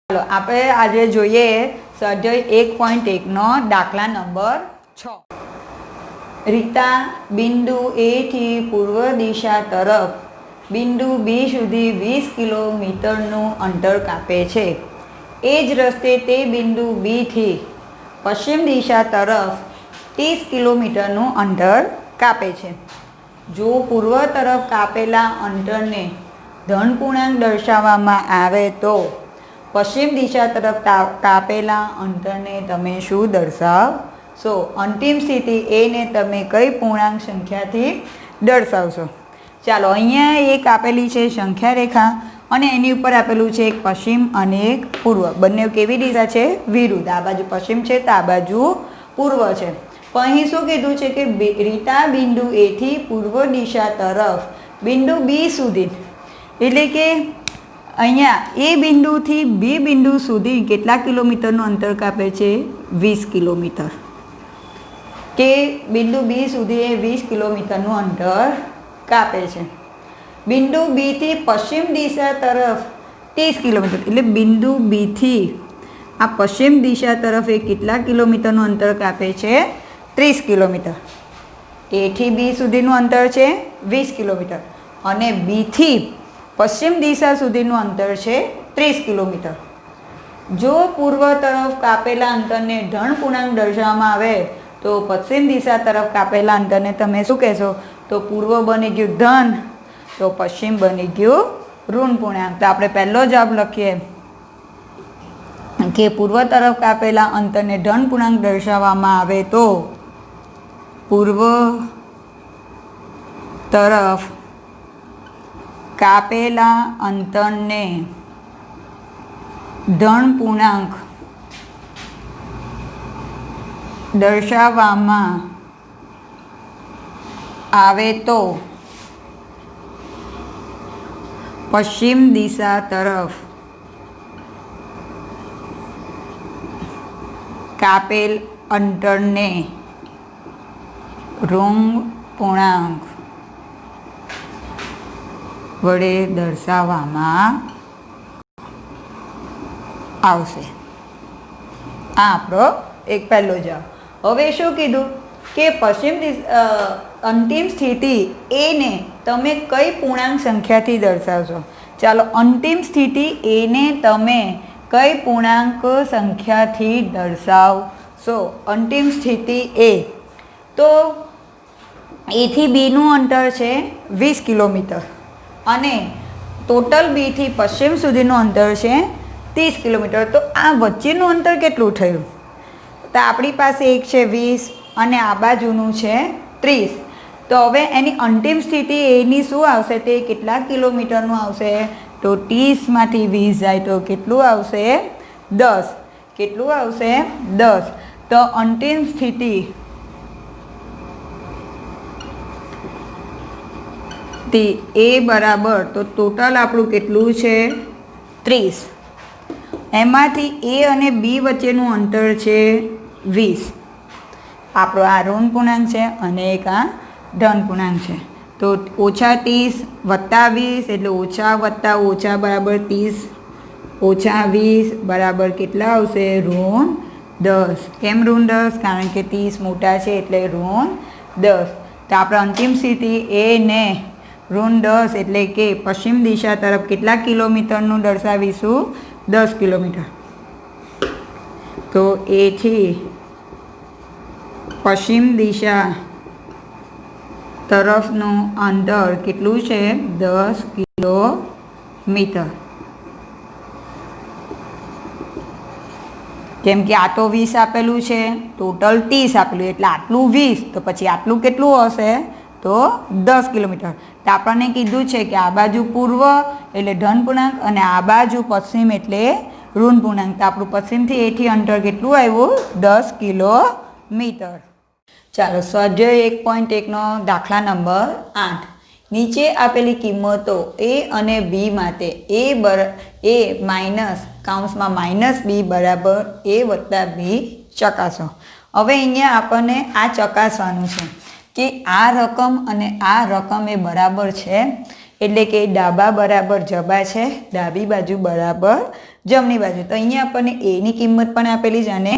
ચાલો આપણે આજે જોઈએ સ્વાધ્યાય 1.1 નો દાખલા નંબર 6। રીતા બિંદુ એ થી પૂર્વ દિશા તરફ બિંદુ બી સુધી 20 કિલોમીટરનું અંતર કાપે છે। એ જ રસ્તે તે બિંદુ બી થી પશ્ચિમ દિશા તરફ 30 કિલોમીટરનું અંતર કાપે છે। જો પૂર્વ તરફ કાપેલા અંતરને ધન પૂર્ણાંક દર્શાવવામાં આવે તો પશ્ચિમ દિશા તરફ કાપેલા અંતરને તમે શું દર્શાવશો? અંતિમ સ્થિતિ એને તમે કઈ પૂર્ણાંક સંખ્યાથી દર્શાવશો? ચાલો, અહીંયા એક આપેલી છે સંખ્યા રેખા અને એની ઉપર આપેલું છે એક પશ્ચિમ અને એક પૂર્વ। બંને કેવી દિશા છે? વિરુદ્ધ। આ બાજુ પશ્ચિમ છે તો આ બાજુ પૂર્વ છે। પણ અહીં શું કીધું છે કે રીતા બિંદુ એ થી પૂર્વ દિશા તરફ બિંદુ બી સુધી, એટલે કે અહીંયા એ બિંદુથી બી બિંદુ સુધી કેટલા કિલોમીટરનું અંતર કાપે છે? 20 કિલોમીટર। કે બિંદુ બી સુધી એ 20 કિલોમીટરનું અંતર કાપે છે। બિંદુ બીથી પશ્ચિમ દિશા તરફ 30 કિલોમીટર, એટલે બિંદુ બીથી આ પશ્ચિમ દિશા તરફ એ કેટલા કિલોમીટરનું અંતર કાપે છે? 30 કિલોમીટર। એથી બી સુધીનું અંતર છે 20 કિલોમીટર અને બીથી પશ્ચિમ દિશા સુધીનું અંતર છે 30 કિલોમીટર। જો પૂર્વ તરફ કાપેલા અંતરને ધન પૂર્ણાંક દર્શાવવામાં આવે તો પશ્ચિમ દિશા તરફ કાપેલા અંતરને તમે શું કહેશો? તો પૂર્વ બની ગયું ધન, તો પશ્ચિમ બની ગયું ઋણ પૂર્ણાંક। તો આપણે પહેલો જવાબ લખીએ કે પૂર્વ તરફ કાપેલા અંતરને ધન પૂર્ણાંક દર્શાવવામાં આવે તો પૂર્વ તરફ કાપેલા અંતરને ધન પૂર્ણાંક દર્શાવવામાં આવે તો પશ્ચિમ દિશા તરફ કાપેલ અંતરને ઋણ પૂર્ણાંક વડે દર્શાવવામાં આવશે। આ આપણો એક પહેલો જવાબ। હવે શું કીધું કે પશ્ચિમ અંતિમ સ્થિતિ એને તમે કઈ પૂર્ણાંક સંખ્યાથી દર્શાવશો? ચાલો, અંતિમ સ્થિતિ એને તમે કઈ પૂર્ણાંક સંખ્યાથી દર્શાવશો? અંતિમ સ્થિતિ એ તો એથી બીનું અંતર છે 20 કિલોમીટર અને ટોટલ બીથી પશ્ચિમ સુધીનું અંતર છે 30 કિલોમીટર। તો આ વચ્ચેનું અંતર કેટલું થયું? તો આપણી પાસે એક છે 20 અને આ બાજુનું છે 30। તો હવે એની અંતિમ સ્થિતિ એની શું આવશે? તે કેટલા કિલોમીટરનું આવશે? તો 30માંથી 20 જાય તો કેટલું આવશે? 10। કેટલું આવશે? 10। તો અંતિમ સ્થિતિ એ બરાબર, તો ટોટલ આપણું કેટલું છે? 30। એમાંથી એ અને બી વચ્ચેનું અંતર છે 20। આપણો આ ઋણ પૂર્ણાંક છે અને એક આ ધન પૂર્ણાંક છે। તો ઓછા 30 વત્તા 20 એટલે ઓછા વત્તા ઓછા બરાબર 30, ઓછા 20 બરાબર કેટલા આવશે? ઋણ 10। કેમ ઋણ 10? કારણ કે 30 મોટા છે એટલે ઋણ 10। તો આપણે અંતિમ સ્થિતિ એને ઋણ 10 એટલે કે પશ્ચિમ દિશા તરફ કેટલા કિલોમીટરનું દર્શાવીશું? 10 કિલોમીટર। તો એથી પશ્ચિમ દિશા તરફનું અંતર કેટલું છે? 10 કિલોમીટર। કેમ કે આ તો 20 આપેલું છે, ટોટલ 30 આપેલું, એટલે આટલું 20, તો પછી આટલું કેટલું હશે? તો 10 કિલોમીટર। તો આપણને કીધું છે કે આ બાજુ પૂર્વ એટલે ધન પૂર્ણાંક અને આ બાજુ પશ્ચિમ એટલે ઋણ પૂર્ણાંક। તો આપણું પશ્ચિમથી એથી અંતર કેટલું આવ્યું? 10 કિલોમીટર। ચાલો, સ્વાધ્યાય 1.1 નો દાખલા નંબર 8। નીચે આપેલી કિંમતો એ અને બી માટે એ માઇનસ કૌંસમાં માઇનસ બી બરાબર એ વત્તા બી ચકાસો। હવે અહીંયા આપણને આ ચકાસવાનું છે કે આ રકમ અને આ રકમ એ બરાબર છે, એટલે કે ડાબા બરાબર જબા છે, ડાબી બાજુ બરાબર જમણી બાજુ. તો અહીંયા આપણને એની કિંમત પણ આપેલી છે અને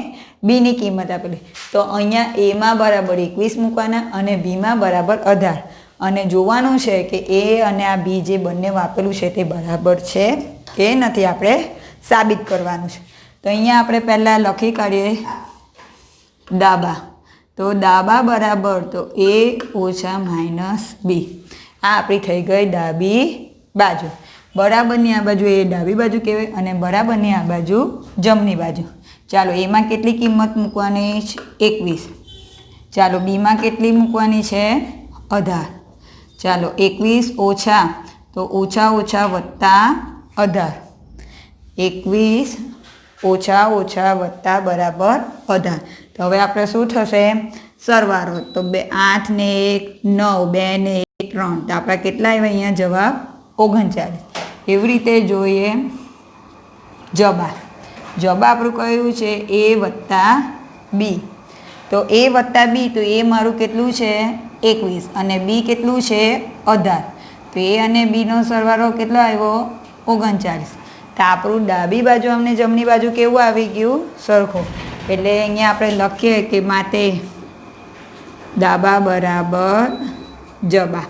બીની કિંમત આપેલી. તો અહીંયા એમાં બરાબર 21 મૂકવાના અને બીમાં બરાબર 18 અને જોવાનું છે કે એ અને આ બી જે બંને આપેલું છે તે બરાબર છે કે નથી, આપણે સાબિત કરવાનું છે. તો અહીંયા આપણે પહેલાં લખી કાઢીએ ડાબા. તો ડાબા બરાબર તો a ઓછા માઇનસ બી. આ આપણી થઈ ગઈ ડાબી બાજુ. બરાબરની આ બાજુ એ ડાબી બાજુ કહેવાય અને બરાબરની આ બાજુ જમણી બાજુ. ચાલો એમાં કેટલી કિંમત મૂકવાની છે? 21. ચાલો બીમાં કેટલી મૂકવાની છે? 18. ચાલો 21 ઓછા તો ઓછા ઓછા વત્તા 18. 21 ઓછા ઓછા વત્તા બરાબર 18. તો હવે આપણે શું થશે? સરવાળો. તો 8 ને 1 9, 2 ને 1 3. તો આપણા કેટલા આવ્યા અહીંયા જવાબ? 39. એવી રીતે જોઈએ જબા. જબા આપણું કયું છે? a વત્તા બી. તો a વત્તા બી, તો એ મારું કેટલું છે? 21 અને બી કેટલું છે? 18. તો એ અને બીનો સરવાળો કેટલો આવ્યો? 39. તો આપણું ડાબી બાજુ અમને જમણી બાજુ કેવું આવી ગયું? સરખું. એટલે અહીંયા આપણે લખીએ કે માટે ડાબા બરાબર જબા,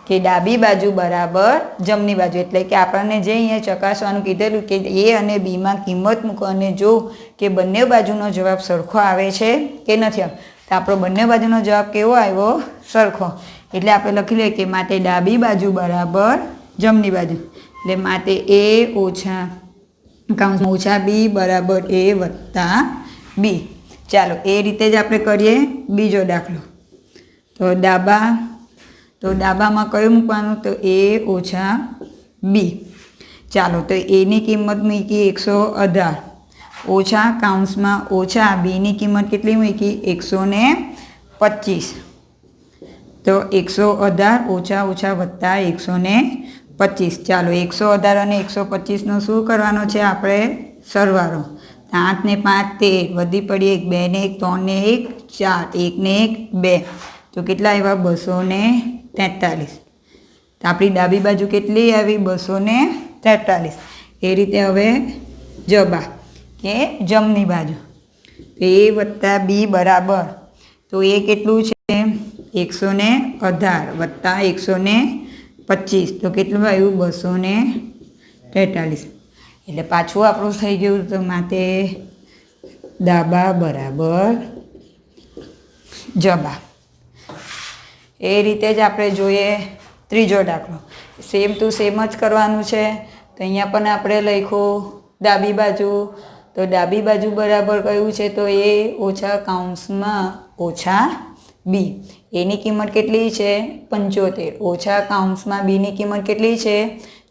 કે ડાબી બાજુ બરાબર જમણી બાજુ. એટલે કે આપણને જે અહીંયા ચકાસવાનું કીધેલું કે એ અને બીમાં કિંમત મૂકો અને જો કે બંને બાજુનો જવાબ સરખો આવે છે કે નથી આવતો. તો આપણો બંને બાજુનો જવાબ કેવો આવ્યો? સરખો. એટલે આપણે લખી લઈએ કે માટે ડાબી બાજુ બરાબર જમણી બાજુ. એટલે માટે a ઓછા કાઉન્સમાં ઓછા બી બરાબર a વત્તા બી. ચાલો એ રીતે જ આપણે કરીએ બીજો દાખલો. તો ડાબામાં કયું મૂકવાનું? તો a ઓછા બી. ચાલો તો એની કિંમત મૂકી 118 ઓછા કાઉન્સમાં ઓછા બીની કિંમત કેટલી મૂકી? 125. તો 118 ઓછા ઓછા વત્તા 125. ચાલો 118 અને 125નો શું કરવાનો છે આપણે? સરવાળો. 8 ને 5 13, વધી પડી 1, 2 ને 1 3 ને 1 4, 1 ને 1 2. તો કેટલા આવ્યા? 243. તો આપણી ડાબી બાજુ કેટલી આવી? 243. એ રીતે હવે જબા કે જમણી બાજુ. તો a વત્તા બી બરાબર, તો એ કેટલું છે? 118 વત્તા 125. તો કેટલું આવ્યું? 243. એટલે પાછું આપણું થઈ ગયું. તો માટે ડાબા બરાબર જબા. એ રીતે જ આપણે જોઈએ ત્રીજો દાખલો. સેમ ટુ સેમ જ કરવાનું છે. તો અહીંયા પણ આપણે લખ્યું ડાબી બાજુ. તો ડાબી બાજુ બરાબર કયું છે? તો એ ઓછા કાઉન્સમાં ઓછા બી. એની કિંમત કેટલી છે? 75 ઓછા કાઉન્સમાં બીની કિંમત કેટલી છે?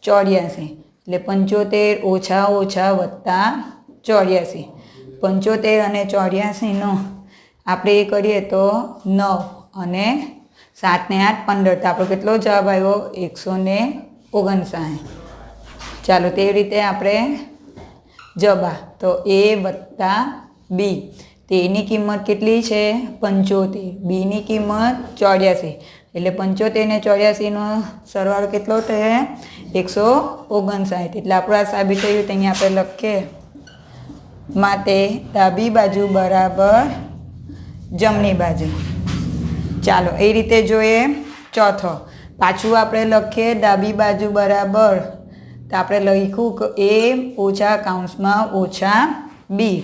84. એટલે 75 ઓછા ઓછા વત્તા 84. 75 અને 84નો આપણે એ કરીએ તો 9 અને 7 ને 8 15. તો આપણો કેટલો જવાબ આવ્યો? 159. ચાલો તે રીતે આપણે જબા. તો a વત્તા બી. તો એની કિંમત કેટલી છે? 75. બીની કિંમત 84. એટલે 75 ને 84નો સરવાળો કેટલો થશે? 159. એટલે આપણું આ સાબિત થયું. તો અહીંયા આપણે લખીએ માટે ડાબી બાજુ બરાબર જમણી બાજુ. ચાલો એ રીતે જોઈએ ચોથો. પાછું આપણે લખીએ ડાબી બાજુ બરાબર. તો આપણે લખ્યું કે a ઓછા કાઉન્સમાં ઓછા બી.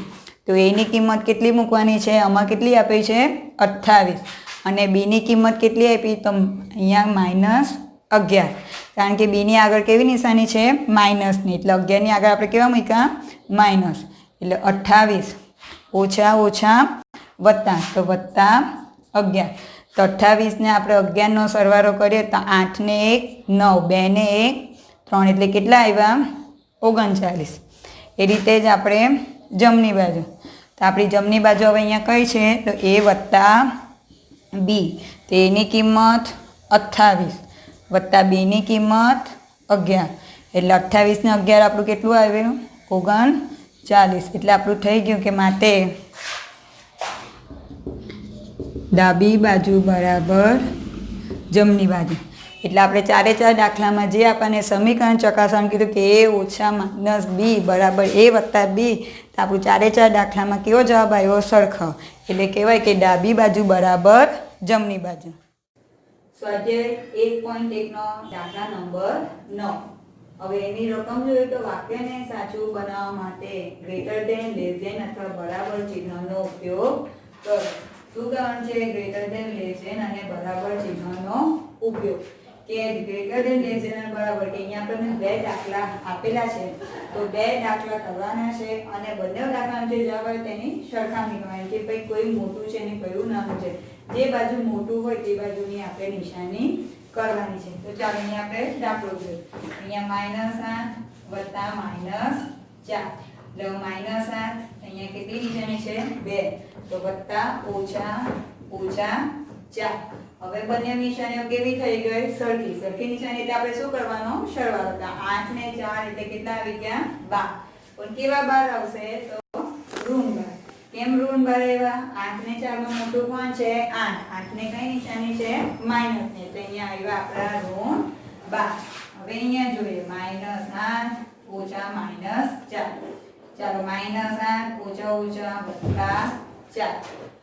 તો એની કિંમત કેટલી મૂકવાની છે? આમાં કેટલી આપી છે? 28. અને બીની કિંમત કેટલી આપી? તો અહીંયા -11. કારણ કે બીની આગળ કેવી નિશાની છે? માઇનસની. એટલે 11ની આગળ આપણે કેવા મૂક્યા? માઇનસ. એટલે 28 ઓછા ઓછા વત્તા. તો વત્તા 11. તો 28ને આપણે 11નો સરવાળો કરીએ તો 8 ને 1 9, 2 ને 1 3. એટલે કેટલા આવ્યા? 39. એ રીતે જ આપણે જમણી બાજુ. તો આપણી જમણી બાજુ હવે અહીંયા કઈ છે? તો a વત્તા બી. તો એની કિંમત 28 વત્તા બીની કિંમત 11. એટલે 28 ને 11 આપણું કેટલું આવ્યું? 39. એટલે આપણું થઈ ગયું કે માટે ડાબી બાજુ બરાબર જમણી બાજુ. એટલે આપણે ચારે ચાર દાખલામાં જે આપણને સમીકરણ ચકાસવાનું કીધું કે a ઓછા માઇનસ b બરાબર a વત્તા b, તો આપણું ચારે ચાર દાખલામાં કેવો જવાબ આવ્યો? સરખો. એટલે કહેવાય કે ડાબી બાજુ બરાબર જમણી બાજુ. સ્વાધ્યાય 1.1 નો દાખલા નંબર 9. હવે એની રકમ જોઈએ તો વાક્યને સાચું બનાવવા માટે ગ્રેટર ધેન, લેસ ધેન અથવા બરાબર ચિહ્નનો ઉપયોગ કરો. શું કારણ છે ગ્રેટર ધેન, લેસ ધેન અને બરાબર ચિહ્નનો ઉપયોગ? કે ગ્રેટર ધેન, લેસ ધેન અને બરાબર, કે અહીંયા આપણને બે દાખલા આપેલા છે, તો બે દાખલા કરવાના છે અને બંને દાખલાનો જે જવાબ આવે તેની સરખામણી કરવાની કે ભાઈ કોઈ મોટું છે ને કયું નાનું છે. જે બાજુ મોટું હોય તે બાજુની આપણે નિશાની કરવાની છે. તો ચાલો અહીંયા આપણે દાખલો જોઈએ. અહીંયા -8 વત્તા -4, એટલે -8 અહીંયા કેટલી નિશાની છે? 2, તો વત્તા ઓછા ઓછા 4. હવે બંને નિશાનીઓ કેવી થઈ ગઈ? સરખી. સરખી નિશાની એટલે આપણે શું કરવાનો? સરવાળો. તો 8 ને 4 એટલે કેટલા આવી ગયા? 12. પણ કેવા 12 આવશે? તો ઋણ 12. કેમ ઋણ 12 આવ્યા? 8 ને 4 માં મોટું કોણ છે? 8. 8 ને કઈ નિશાની છે? માઈનસ ની. એટલે અહીંયા આવ્યા આપણા ઋણ 12. હવે અહીંયા જોઈએ -8 ઓછા -4. ચાલો -8 ઓછા ઓછા વત્તા 4.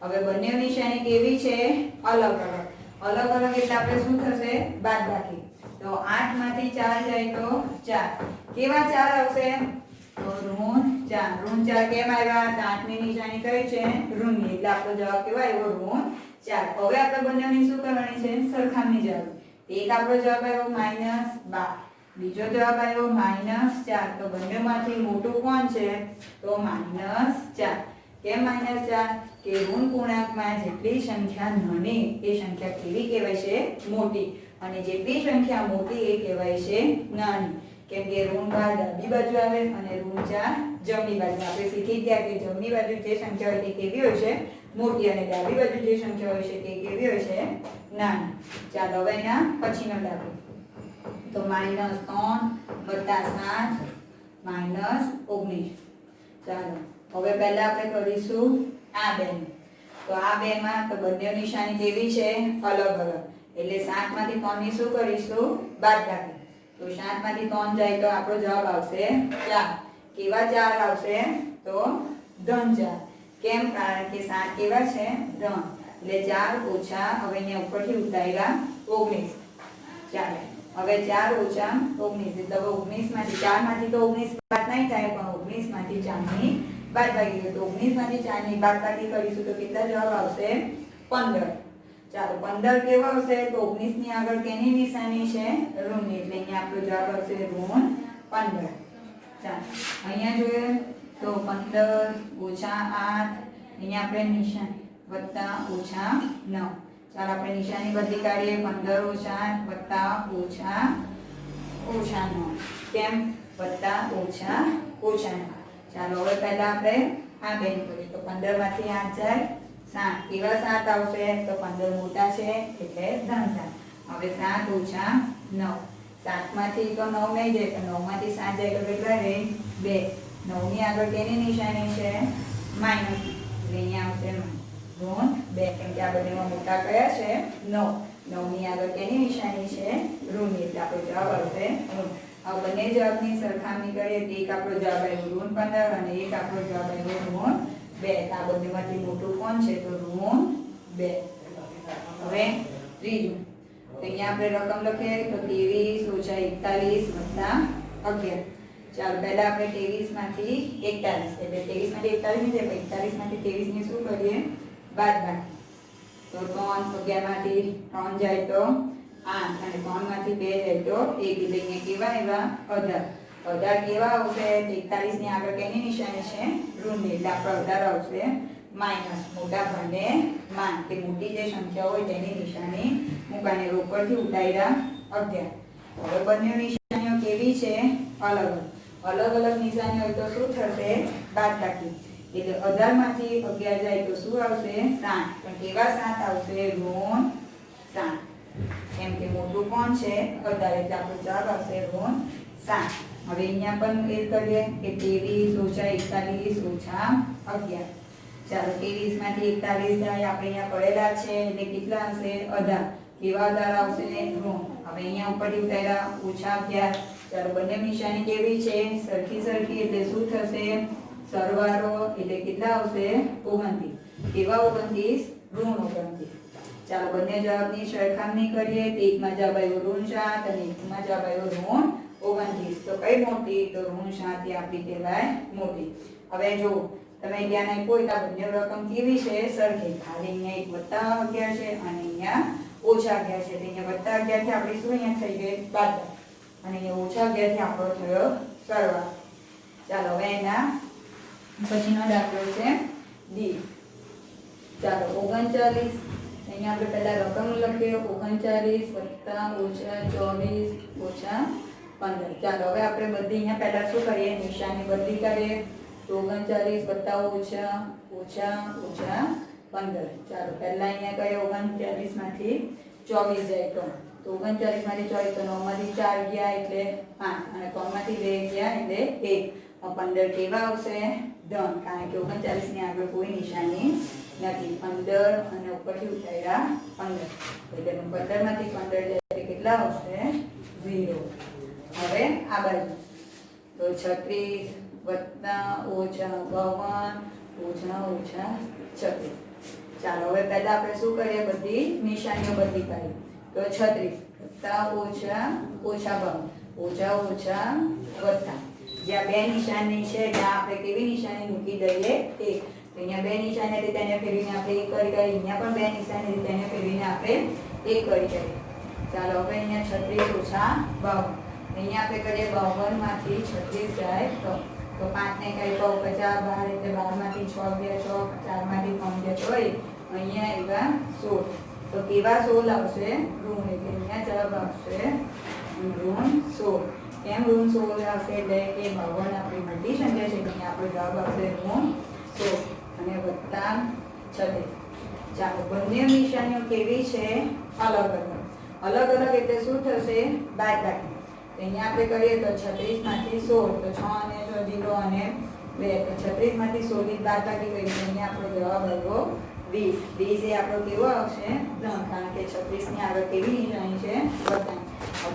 હવે બંને નિશાની કેવી છે? અલગ અલગ. અલગ અલગ એટલે આપણે શું થશે? બાદબાકી. તો 8 માંથી 4 જાય તો 4. કેવા 4 આવશે? તો ઋણ 4. ઋણ 4 કેમ આવ્યા? તો 8 ની નિશાની કઈ છે? ઋણની. એટલે આપણો જવાબ કેવો આવ્યો? ઋણ 4. હવે આપણે બંનેની શું કરવાની છે? સરખામણી જવાબ. એક આપણો જવાબ આવ્યો -12, બીજો જવાબ આવ્યો -4. તો બંનેમાંથી મોટું કોણ છે? તો -4. કેમ -4? કે ઋણ પૂર્ણાંકમાં જેટલી સંખ્યા નાની એ સંખ્યા કેવી કહેવાય છે? મોટી. અને જેટલી સંખ્યા મોટી એ કહેવાય છે નાની. કેમ કે ઋણ 12 ડાબી બાજુ આવે અને ઋણ 4 જમણી બાજુ. આપણે શીખી ગયા કે જમણી બાજુ જે સંખ્યા હોય તે કેવી હોય છે? મોટી, અને ડાબી બાજુ જે સંખ્યા હોય છે તે કેવી હોય છે? નાની. ચાલો હવે એના પછીનો દાખલો. તો -3 વત્તા 7 -19. ચાલો હવે પહેલા આપણે કરીશું આ બે. તો આ બે માં તો બંને નિશાની કેવી છે? અલગ અલગ. એટલે 7 માંથી 3 ની શું કરીશું? બાદબાકી. તો 7 માંથી 3 જાય તો આપણો જવાબ આવશે 4. કેવા 4 આવશે? તો ધન 4. કેમ? કારણ કે 7 કેવા છે? ધન. એટલે 4 ઓછા, હવે અહીંયા ઉપરથી ઉતાર્યા 19. ચાલો હવે 4 ઓછા 19 એટલે 19 માંથી 4 માંથી તો 19 બાદ નહીં થાય, પણ 19 માંથી 4 ની બાદબાકી. તો 19 માંથી 4 ની બાદબાકી કરીશું તો કેટલા જવાબ આવશે? 15. ચાલો 15 કેવો આવશે? તો 19 ની આગળ કેની નિશાની છે? ઋણની. એટલે અહીંયા આપણો જવાબ આવશે ઋણ 15. ચાલો અહીંયા જોઈએ તો 15 ઓછા 8, અહીંયા આપણે નિશાની વત્તા ઓછા 9. ચાલો આપણે નિશાની બદલી કાઢીએ. 15 ઓછા 8 વત્તા ઓછા 9. કેમ? વત્તા ઓછા 9. ચાલો હવે પહેલા આપણે આ બેન કરીએ. તો 15 માંથી 8 જાય 7. કેવા 7 આવશે? તો 15 મોટા છે એટલે ધન 7. હવે 7 ઓછા 9. 7 માંથી તો 9 નહીં જાય, તો 9 માંથી 7 જાય તો કેટલા રહે? 2. 9 ની આગળ કેની નિશાની છે? માઈનસ. એટલે અહીંયા આવશે ઋણ 2. કેમ કે આ બંનેમાં મોટા કયા છે? 9. 9 ની આગળ કેની નિશાની છે? ઋણની. એટલે આપણો જવાબ આવશે ઋણ. આ બંને જવાબની સરખામણી કરીએ તો એક આપણો જવાબ આવ્યો ઋણ 15 અને એક આપણો જવાબ આવ્યો ઋણ 2. આ બંનેમાંથી મોટું કોણ છે? તો ઋણ 2. હવે ત્રીજું. તો અહીંયા આપણે રકમ લખીએ તો 23 ઓછા 41 વત્તા 11. ચાલો પહેલા આપણે 23 માંથી 41, એટલે 23 માંથી 41 ને 41 માંથી 23 ને શું કરીએ? બાદબાકી. તો 3, 11 માંથી 3 જાય તો 8, અને 3 માંથી 2 જાય તો 1. એટલે અહીંયા કેવા એવા 18. 18 કેવા આવશે? 41 ની આગળ કેની નિશાની છે? ઋણની. એટલે આપણો 18 આવશે માઈનસ. મોટા ભાગે માન, કે મોટી જે સંખ્યા હોય તેની નિશાની મૂકાને રોકડથી ઉતાર્યા 11. હવે બંને નિશાનીઓ કેવી છે? અલગ અલગ. અલગ અલગ નિશાની હોય તો શું થશે? બાદબાકી. એટલે 18 માંથી 11 જાય તો શું આવશે? 7. પણ કેવા 7 આવશે? ઋણ 7. કેમ કે મોટું કોણ છે? 18. એટલે આપણો જવાબ આવશે ઋણ 7. હવે અહીંયા પણ એ કરીએ કે 23 ઓછા 41 ઓછા 11. ચાલો 23 માંથી 41 જાય, આપણે અહીંયા પડેલા છે એટલે કેટલા આવશે? 18. કેવા 18 આવશે? ઋણ. હવે અહીંયા ઉપરથી ઉતાર્યા -11. ચાલો બંને નિશાની કેવી છે? સરખી એટલે શું થશે? સરવાળો એટલે કેટલા આવશે? 29. કેવા 29? ઋણ 29. ચાલો બંને જવાબની સરખામણી કરીએ. તો એકમાં જવાબ આવ્યો -7 અને એકમાં જવાબ આવ્યો ઋણ 29. તો કઈ મોટી? તો ઋણ 7 એ આપણી કહેવાય મોટી. હવે જો તમે ધ્યાન આપ્યું તો બંને રકમ કેવી છે? સરખી. ખાલી અહીંયા એક +11 છે અને અહીંયા -11 છે. તો અહીંયા +11 થી આપણી શું અહીંયા થઈ ગઈ? બાદબાકી. અને અહીંયા -11 થી આપણો થયો સરવાળો. ચાલો હવે એના પછીનો દાખલો છે ડી. ચાલો 39. અહીંયા આપણે પહેલા રકમ લખીએ 39 + -24 - 15. ચાલો હવે આપણે બધી અહીંયા પહેલા શું કરીએ? નિશાની બદલી કરીએ. તો 39 + -15. ચાલો પહેલા અહીંયા કરીએ 39 માંથી 24 જાય તો 39 માંથી 24 તો 9 માંથી 4 ગયા એટલે 5 અને 3 માંથી 2 ગયા એટલે 1. 15 કેવા આવશે? ધન. કારણ કે 39 ની આગળ કોઈ નિશાની નથી. 15 અને ઉપરથી ઉતાર્યા 15 એટલે 15 માંથી 15 જાય કેટલા આવશે? 0. હવે આ બાજુ તો 36 + -52 - -36. ચાલો હવે પહેલા આપણે શું કરીએ? બધી નિશાનીઓ બદલી કરીએ. તો 36 + -52 જ્યાં બે નિશાની છે ત્યાં આપણે કેવી નિશાની મૂકી દઈએ? 1. તો અહીંયા બે નિશાની હતી તેને ફેરવીને આપણે 1 કરી દઈએ. અહીંયા પણ બે નિશાની હતી તેને ફેરવીને આપણે 1 કરી દઈએ. ચાલો હવે અહીંયા 36 - 52. અહીંયા આપણે કરીએ 52 માંથી 36 જાય તો 5 ને કઈ 50 12 એટલે 12 માંથી 6 ગયા 6 4 માંથી 3 ગયા 6. અહીંયા આવ્યા 16. તો કેવા 16 આવશે? ઋણ. એટલે અહીંયા જવાબ આવશે ઋણ 16. કેમ ઋણ 16 આવશે? એટલે કે 52 આપણી મોટી સંખ્યા છે એટલે આપણો જવાબ આવશે ઋણ 16 અને +36. ચાલો બંને નિશાનીઓ કેવી છે? અલગ અલગ એટલે શું થશે? બાદબાકી. અહીંયા આપણે કરીએ તો 36 માંથી 16 તો 6 અને 6 0 અને 2 તો 36 માંથી 16 ની બાદબાકી કરીએ તો અહીંયા આપણો જવાબ આવ્યો 20. 20 એ આપણો કેવો આવશે? ધન. કારણ કે 36 ની આગળ કેવી નિશાની છે? વત્તા.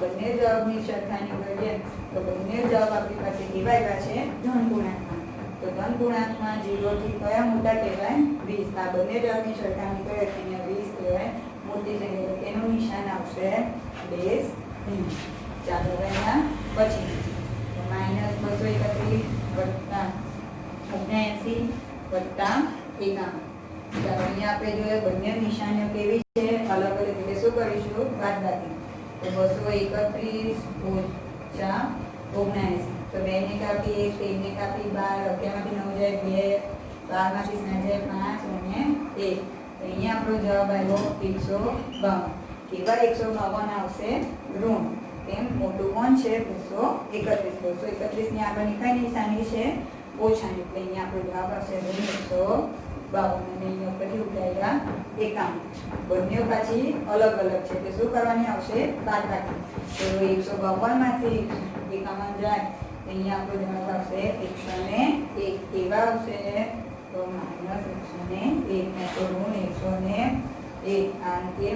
બંને જવાબની સરખામણી કરીએ તો બંને જવાબ આપણી પાસે કેવા આવ્યા છે? ધન પૂર્ણાંકમાં. તો ધન પૂર્ણાંકમાં 0 થી કયા મોટા કહેવાય? 20. આ બંને જવાબની સરખામણી કરીએ તો અહીંયા 20 કહેવાય મોટી જગ્યાએ. તેનું નિશાન આવશે -. ચાલો હવે એના પછી -231 + 79 + 51. ચાલો અહીંયા આપણે જોઈએ બંને નિશાનીઓ કેવી છે? અલગ એટલે શું કરીશું? બાદબાકી. તો 231 - 79. તો 2 ને કાપી 1 3 ને કાપી 12 11 માંથી 9 જાય 2 12 માંથી 7 જાય 5 અને 1. તો અહીંયા આપણો જવાબ આવ્યો 152. કેવા 152 આવશે? ઋણ. કેમ? મોટું કોણ છે? 231. 231 ની આગળની કઈ નિશાની છે? ઓછાની. એટલે અહીંયા આપણો જવાબ આવશે ઋણ 152 અને અહીંયા ઉપરથી ઉતાર્યા 51. બંને પાછી અલગ છે એટલે શું કરવાની આવશે? બાદબાકી. તો 152 માંથી 51 જાય અહીંયા આપણો જવાબ આવશે 101. કેવા આવશે? તો -101. તો ઋણ 101. કારણ કે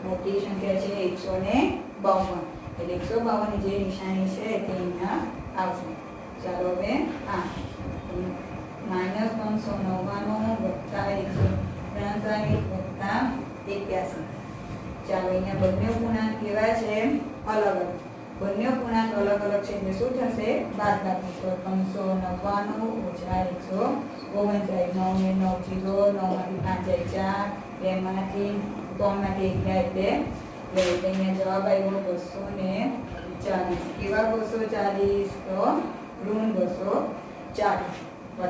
મોટી સંખ્યા છે 152 એટલે 152 ની જે નિશાની છે તે અહીંયા આવશે. ચાલો હવે આ -399 + 163 + 81. ચાલો અહીંયા બંને પૂર્ણાંક કેવા છે? અલગ. બંને પૂર્ણાંક અલગ છે એટલે શું થશે? બાદબાકી. તો 399 - 159. 9 ને 9 0 9 માંથી 5 જાય 4 2 માંથી 3 માંથી 1 જાય એટલે અહીંયા જવાબ આવ્યો 240. કેવા 240? તો ઋણ 240 +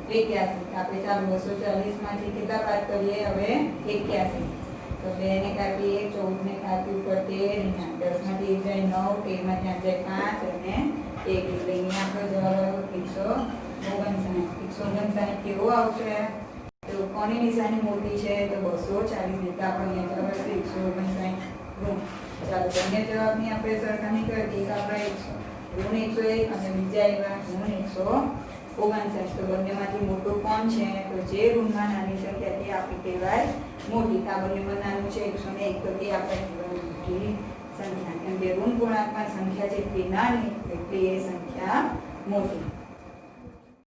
81. આપણે ચાલો 240 માંથી કેટલા બાદ કરીએ? હવે 81. તો 2 ને કાપી 1 14 ને કાપી ઉપર 13 10 માંથી 1 જાય 9 13 માંથી 8 જાય 5 અને 1 એટલે અહીંયા આપણો જવાબ આવ્યો 159. કેવો આવશે? તો કોની નિશાની મોટી છે? તો 240. એટલે આપણે અહીંયા જવાબ આવશે 159 ઋણ. ચાલો બંને જવાબની આપણે સરખામણી કરીએ. એક આપણે ઋણ 101 અને બીજા એવા ઋણ 159. તો બંનેમાંથી મોટું કોણ છે? તો જે ઋણમાં નાની સંખ્યા તે આપણી કહેવાય મોટી. આ બંનેમાં નાનું છે 101 તો તે આપણે કહેવાય મોટી સંખ્યા, કેમ કે ઋણ પૂર્ણાંકમાં સંખ્યા જેટલી નાની એટલી એ સંખ્યા મોટી.